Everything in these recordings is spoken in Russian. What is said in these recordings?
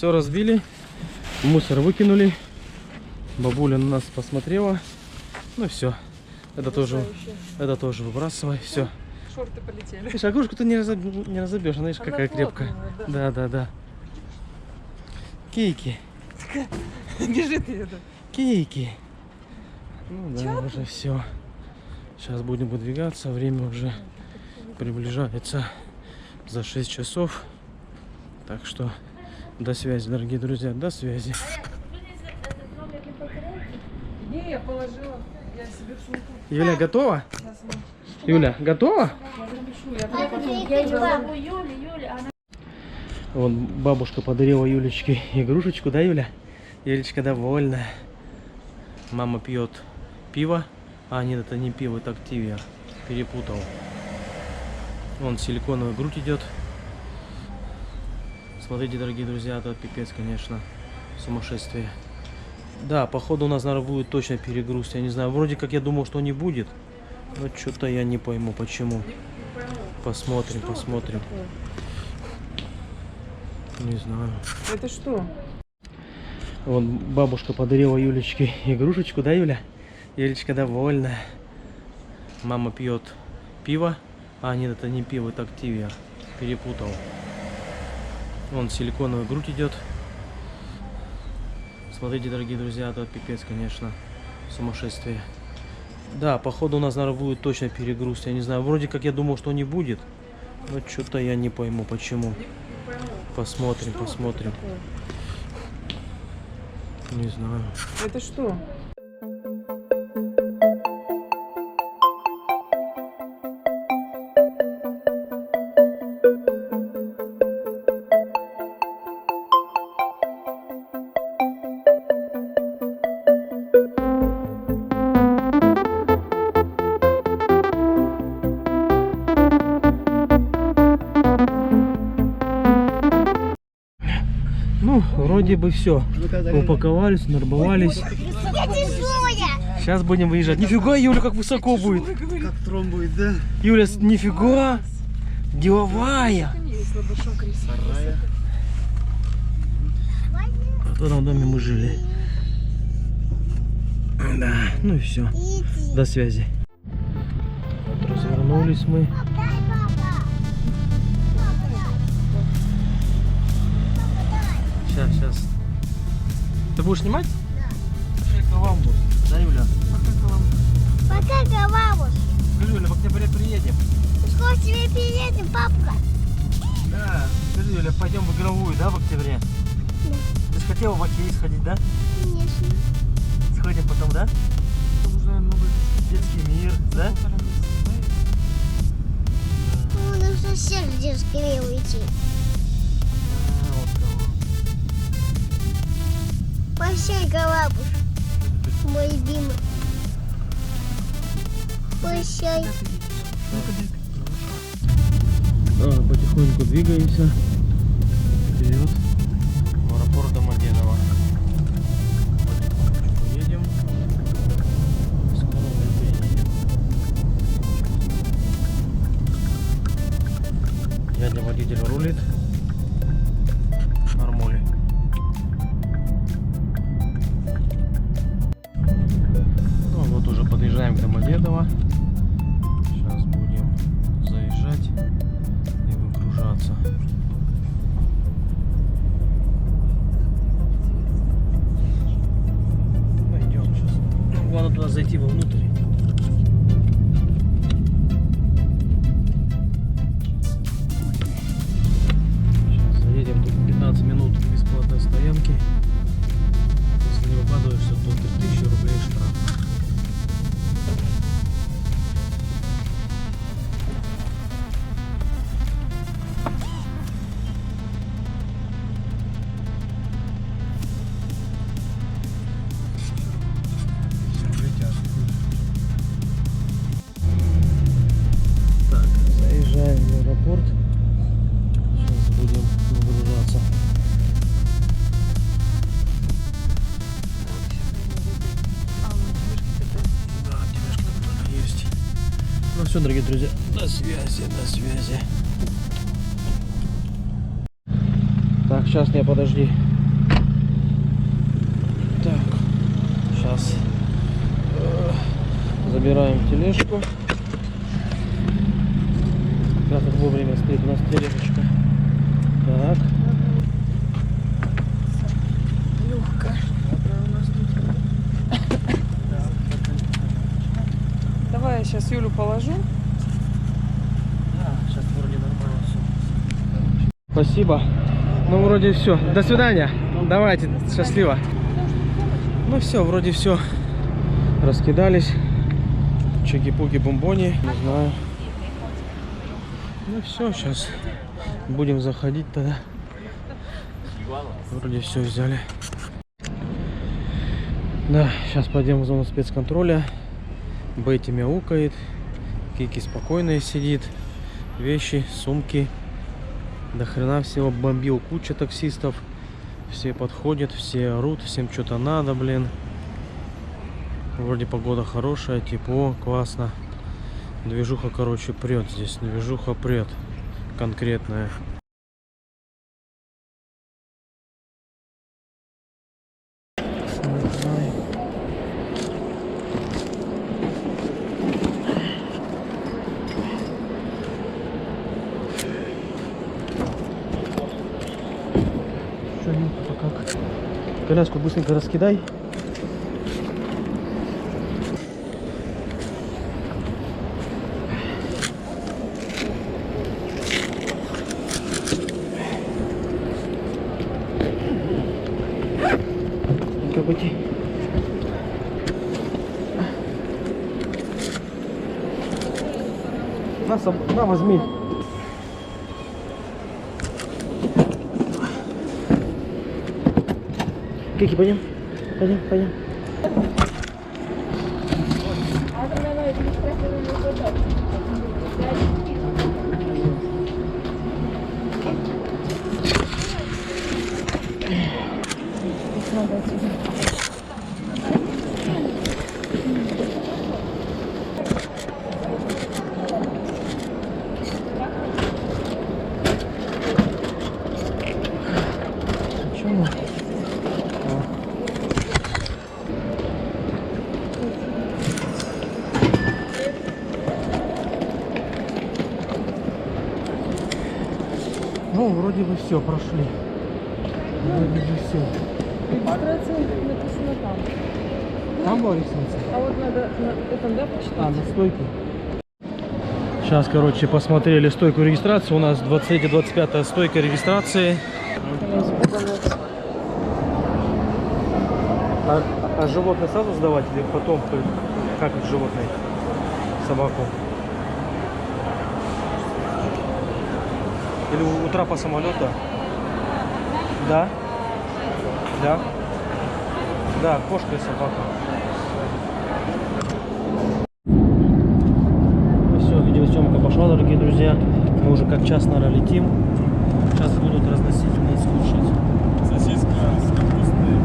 Все разбили, мусор выкинули. Бабуля на нас посмотрела. Ну все. Это тоже выбрасывай. Все. Шорты полетели. Видишь, окружку ты не разобьешь, она видишь, какая крепкая. Да. Кейки. Бежит ее, да. Кейки. Ну да, уже все. Сейчас будем выдвигаться. Время уже приближается за 6 часов. Так что до связи, дорогие друзья, до связи. Не, я положила. Я себе в сумку. Юля, готова? Юля, готова? Вот бабушка подарила Юлечке игрушечку, да, Юля? Юлечка довольна. Мама пьет пиво. А, нет, это не пиво, это активия. Перепутал. Вон силиконовая грудь идет. Смотрите, дорогие друзья, это пипец, конечно. Сумасшествие. Да, походу у нас, наверное, будет точно перегруз. Я не знаю, вроде как я думал, что не будет. Но что-то я не пойму, почему. Посмотрим. Не знаю. Это что? Вот бабушка подарила Юлечке игрушечку, да, Юля? Юлечка довольна. Мама пьет пиво. А, нет, это не пиво, это активия. Перепутал. Вон силиконовая грудь идет. Смотрите, дорогие друзья, это пипец, конечно. Сумасшествие. Да, походу у нас, наверное, будет точно перегруз. Я не знаю, вроде как я думал, что не будет. Но что-то я не пойму, почему. Посмотрим. Не знаю. Это что? Ну, вроде бы все. Упаковались, нарбовались. Сейчас будем выезжать. Нифига, Юля, как высоко будет. Как трон будет, да? Юля, нифига. Деловая. Сарая. В этом доме мы жили. Да, ну и все. До связи. Вот развернулись мы. Сейчас. Ты будешь снимать? Да. Пошли к Коламбус. Да, Юля? Пока Коламбус. Скажи, Юля, в октябре приедем. Скоро тебе приедем, папка. Да. Скажи, Юля, пойдем в игровую, да, в октябре? Да. Ты же хотела в хоккей сходить, да? Конечно. Сходим потом, да? Уже много. Детский мир, да? Ну, нужно всех где скорее уйти. Вот кого. Прощай, Коламбус. Мой любимый. Прощай. Потихоньку двигаемся вперед в аэропорт Домодедово. Потихонечку едем. Скоро мы приедем. Дядя водитель рулит. Нормуль. Ну вот уже подъезжаем к Домодедово. Сейчас будем заезжать и выгружаться. Пойдем сейчас. Главное туда зайти вовнутрь. Сейчас заедем, тут 15 минут бесплатной стоянки. Если не выкладываешься, то 3000 рублей штраф. Так, заезжаем в аэропорт. Сейчас будем выгружаться. Да, тележки там тоже есть. Ну все, дорогие друзья, до связи. Так, сейчас не подожди. Забираем тележку. Как раз вот вовремя стоит у нас тележечка. Так. Легко. Давай я сейчас Юлю положу. Да, сейчас вроде нормально все. Спасибо. Ну, вроде все. До свидания. Давайте, счастливо. Ну все, вроде все. Раскидались. Чаги-пуги, бомбони. Не знаю. Ну все, сейчас будем заходить тогда. Вроде все взяли. Да, сейчас пойдем в зону спецконтроля. Бетти мяукает. Кики спокойно сидит. Вещи, сумки. До хрена всего бомбил куча таксистов. Все подходят, все орут, всем что-то надо, блин. Вроде погода хорошая, тепло, классно. Движуха, короче, прет здесь. Движуха прет. Конкретная. Что нет-то как? Коляску быстренько раскидай. Как идти? На, возьми. Кики, пойдем? Пойдем. Почему? Ну, вроде бы все, прошли. Вроде бы все. Регистрация написана там. Там была ресница? А вот надо на этом, да, почитать? А, на стойке. Сейчас, короче, посмотрели стойку регистрации. У нас 23-25 стойка регистрации. А животное сразу сдавать или потом? Как животное? Собаку? Или у трапа самолета? Да? Да? Да, кошка и собака. Ну все, видеосъемка пошла, дорогие друзья. Мы уже как час, наверное, летим. Сейчас будут разносить у нас кушать. Сосиска с капустой.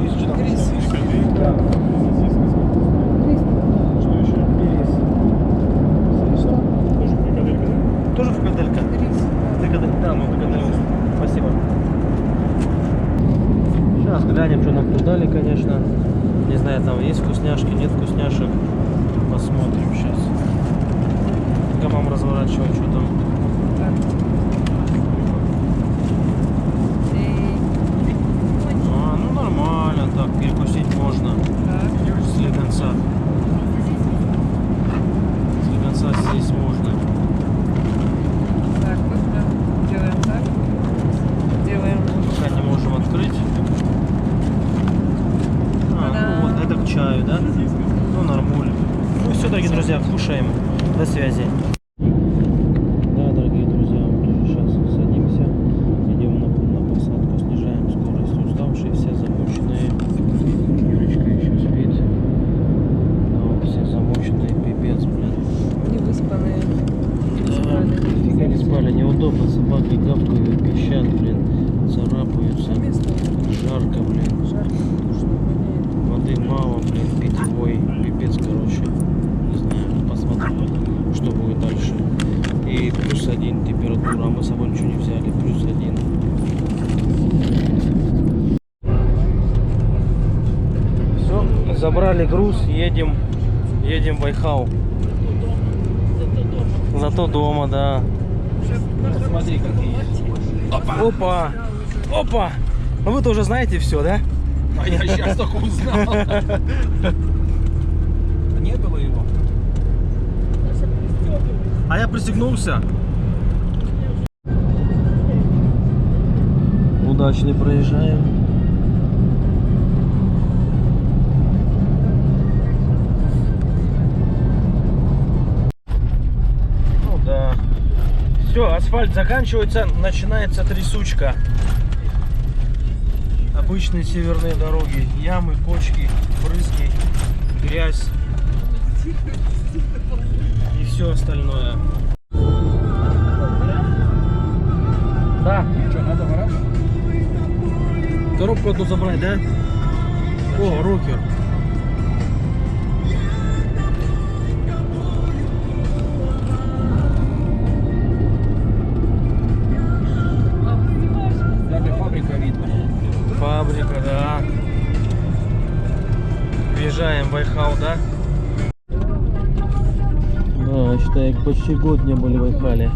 Есть что там? Рис. Да. Что еще? Рис. Тоже фрикаделька? Фрикаделька. Да, ну фрикаделька. Спасибо. Сейчас глянем, что нам дали, конечно. Не знаю, там есть вкусняшки, нет вкусняшек. Посмотрим сейчас. Пока мама разворачивает, что там. А, ну нормально, так, перекусить можно. С леденца. С леденца здесь можно. Так, быстро делаем так. Делаем. Пока не можем открыть. А, ну вот это к чаю, да? Ну, нормуль. Ну все, дорогие друзья, кушаем. До связи. Да, дорогие друзья, Забрали груз, едем в Вайхау. Зато дома, да. Смотри, какие есть. Опа! Опа! Ну вы-то уже знаете все, да? А я сейчас только узнал. Не было его. А я пристегнулся. Удачно проезжаем. Ну да. Все, асфальт заканчивается, начинается трясучка. Обычные северные дороги. Ямы, кочки, брызги, грязь и все остальное. Да. Что, надо вораж? Коробку одну забрать, да? О, рокер. Даже фабрика видно. Фабрика, да. Въезжаем в Вайхау, да? Да, считай, почти год не были в Вайхале.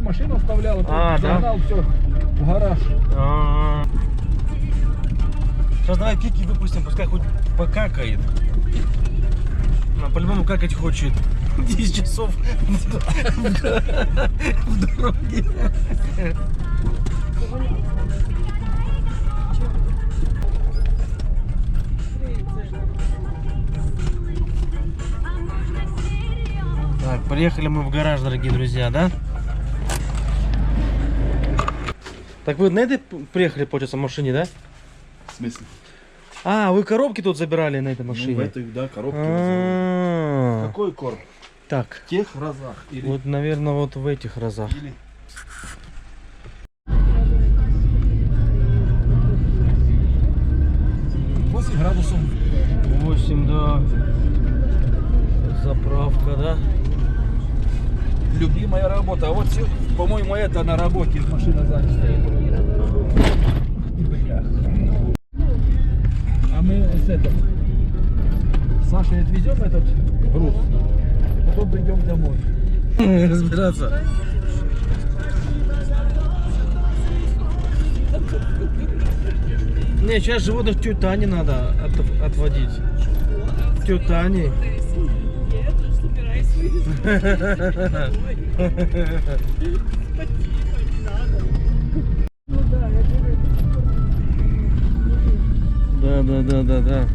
Машину оставляла, А, да? загнал все в гараж. Сейчас давай Кики выпустим, пускай хоть покакает. Она по-любому какать хочет. 10 часов в дороге. Так, приехали мы в гараж, дорогие друзья, да? Так вы на этой приехали, получается, машине, да? В смысле? А, вы коробки тут забирали на этой машине? Ну, в этой, да, коробке. А-а-а. Какой корм? Так, В тех разах? Или... вот, наверное, вот в этих разах. или... Восемь градусов. 8, да. Заправка, да? Любимая работа. А вот, по-моему, это на работе. Машина сзади стоит. Бля. А мы с этим Сашей отвезем этот груз. Потом придем домой. Разбираться. Не, сейчас животных тетю Тане надо отводить. Тетю Тане. Да.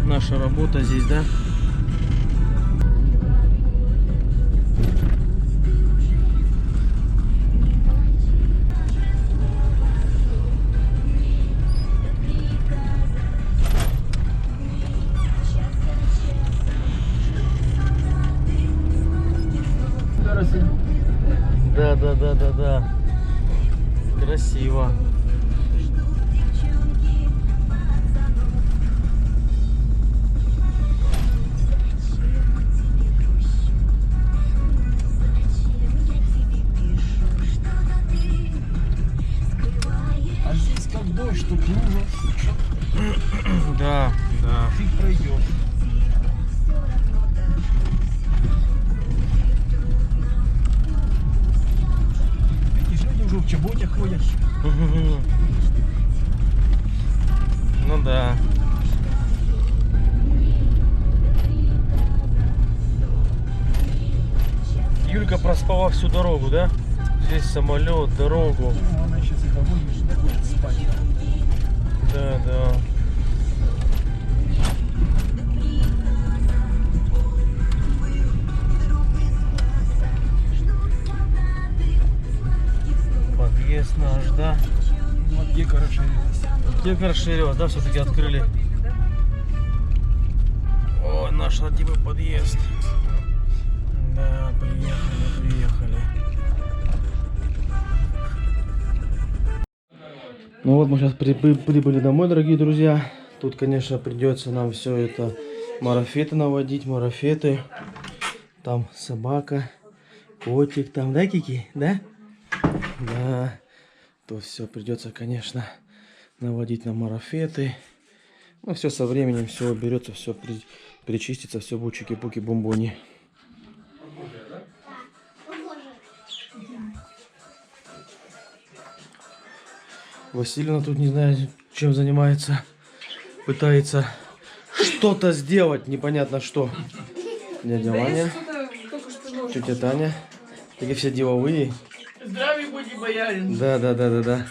Наша работа здесь, да? Да. Красиво. А здесь как дождь, тут лужа. Да. Фиг пройдешь. Видишь, люди уже в чоботях ходят. Ну да. Юлька проспала всю дорогу, да? Здесь самолет, дорогу. Ну, она сейчас и домой будет спать. Да. Подъезд наш, да? Ну, аптека расширилась. Аптека расширилась, да, все-таки открыли. Ой, наш родимый подъезд. Да, приехали. Ну вот мы сейчас прибыли домой, дорогие друзья. Тут, конечно, придется нам все это марафеты наводить, марафеты. Там собака, котик там, да, Кики? Да? Да. Тут все придется, конечно, наводить на марафеты. Ну, все со временем, все уберется, все причистится, все будет чики-пуки-бомбони. Василина тут не знаю, чем занимается. Пытается что-то сделать, непонятно что. Дядя Да я Ваня, что-то только что ложку. тетя Таня. Такие все деловые. Здравия будь, боярин. Да.